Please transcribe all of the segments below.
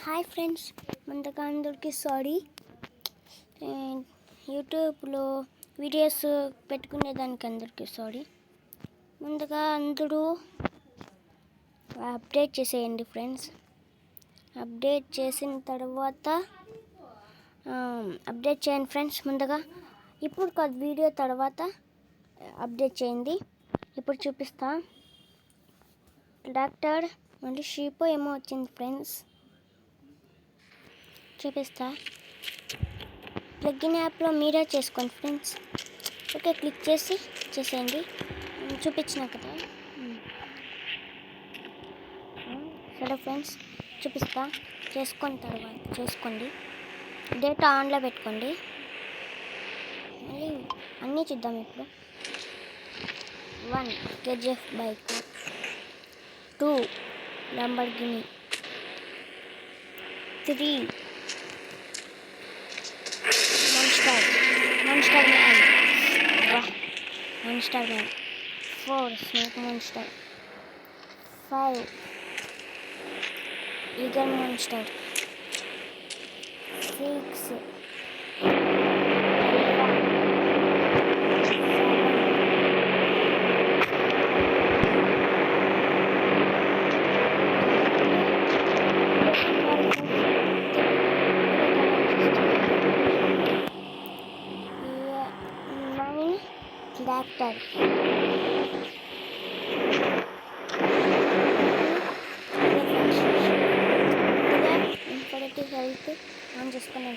Hi friends, ముందుగా అందరికీ sorry. యూట్యూబ్లో వీడియోస్ పెట్టుకునేదానికి అందరికీ సారీ. ముందుగా అందరూ అప్డేట్ చేసేయండి ఫ్రెండ్స్. అప్డేట్ చేసిన తర్వాత అప్డేట్ చేయండి ఫ్రెండ్స్. ముందుగా ఇప్పుడు కాదు, వీడియో తర్వాత అప్డేట్ చేయండి. ఇప్పుడు చూపిస్తా. డాక్టర్ మళ్ళీ షీపో ఏమో వచ్చింది ఫ్రెండ్స్, చూపిస్తా. ప్లగిన్ యాప్లో మీరే చేసుకోండి ఫ్రెండ్స్. ఓకే, క్లిక్ చేసేయండి. చూపించిన కదా. సరే ఫ్రెండ్స్, చూపిస్తా. చేసుకున్న తర్వాత చేసుకోండి. డేటా ఆన్లో పెట్టుకోండి. మళ్ళీ అన్నీ చూద్దాం ఇప్పుడు. 1 KGF bike, 2 లంబర్గిని, 3 Monster Man, Monster Man, 4 Snake Monster, 5 Eagle Monster, 6 tractor, ఇన్ఫర్టివ్ హెల్త్ ఆన్ చేసుకొని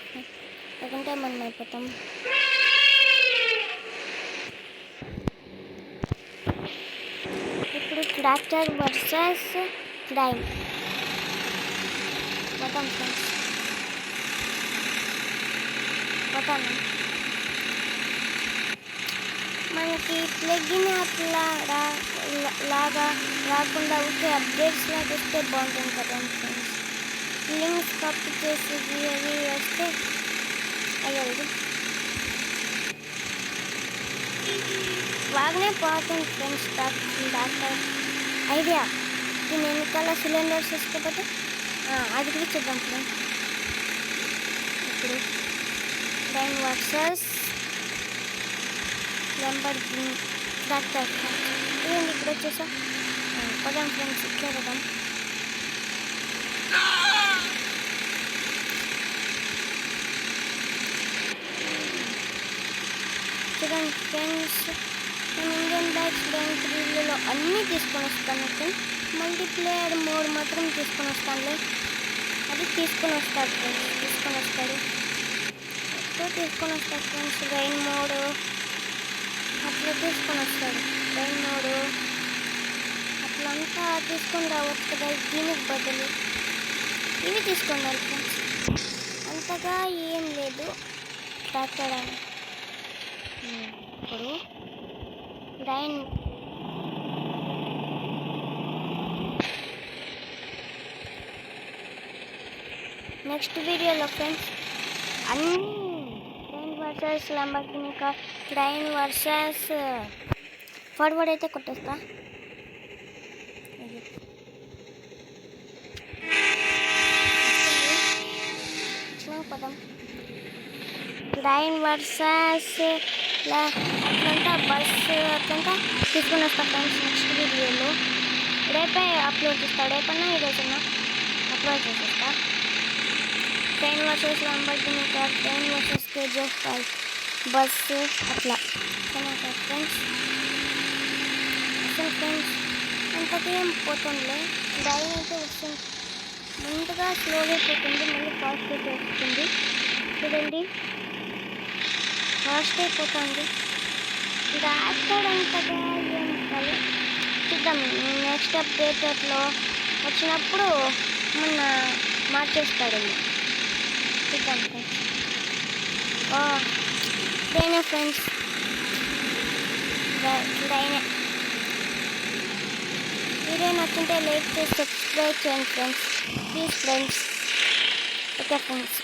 లేకుంటే మనం అయిపోతాం. ఇప్పుడు ట్రాక్టర్ వర్సెస్ క్రైమ్ పోతాం ఫ్రెండ్స్. పోతాను. మనకి ప్లగిన్ యాప్ లాగా రాకుండా ఉంటే అప్డేట్స్ లాగా వస్తే బాగుంటుంది కదా ఫ్రెండ్స్. లింక్స్ కాపీ చేసి అవి వస్తే అయ్యేది బాగానే పోతుంది ఫ్రెండ్స్. డాక్టర్ ఐడియా, దీని వెనకాల సిలిండర్స్ వేసుకోకపోతే అది కూడా చూద్దాం ఫ్రెండ్స్. ఇప్పుడు ట్రైన్ వర్సెస్ లంబర్గిని ట్రాక్టర్. ఇదేంటి ఇప్పుడు వచ్చేసా. పదాం ఫ్రెండ్స్, ఇట్లా పదాం. చూడండి ఫ్రెండ్స్, నేను ఇండియన్ బైక్స్ గ్రాండ్ ప్రీలో అన్నీ తీసుకొని వస్తాను ఫ్రెండ్స్. మల్టీప్లేయర్ మోడ్ మాత్రం తీసుకొని వస్తానులే. అది తీసుకొని వస్తాడు ఫ్రెండ్స్, తీసుకొని వస్తాడు ఫ్రెండ్స్. రైన్ మోడ్ అట్లా తీసుకొని వస్తాడు. రైన్ మోడ్ అట్లంతా తీసుకొని రావచ్చు కదా. దీనికి బదులు ఇవి తీసుకొని ఫ్రెండ్స్. అంతగా ఏం లేదు ట్రాక్టర్ అని. ఇప్పుడు రైన్ నెక్స్ట్ వీడియోలో ఫ్రెండ్స్ అన్నీ train versus Lamborghini, train versus forward అయితే కొట్టేస్తా. పదం ట్రైన్ వర్సెస్ అట్లంతా బస్సు అట్లంతా తీసుకుని వస్తా ఫ్రెండ్స్. నెక్స్ట్ వీడియోలో రేపే అప్లోడ్ చేస్తా. రేపన్నా ఈరోజున్నా అప్లోడ్ చేసేస్తా. Train versus Lamborghini, train versus KGF bike, bus అట్లా ఫ్రెండ్స్. అసలు ఫ్రెండ్స్ అంతకేం పోతుందిలే. డ్రైవ్ అయితే వస్తుంది. ముందుగా స్లోగా పోతుంది, మళ్ళీ ఫాస్ట్ అయితే వస్తుంది. చూడండి, ఫాస్ట్ అయిపోతుంది. ట్రాక్టర్ అంతగా ఏం కాదు. చూద్దాం నెక్స్ట్ అప్డేట్లో వచ్చినప్పుడు మొన్న మార్చేస్తాడేమో. చూద్దాం ఫ్రెండ్స్. ట్రైనే ఫ్రెండ్స్, ట్రైనే. వీడియో నచ్చింటే లైక్ చేసి సబ్స్క్రైబ్ చేయండి friends, please friends. Okay friends.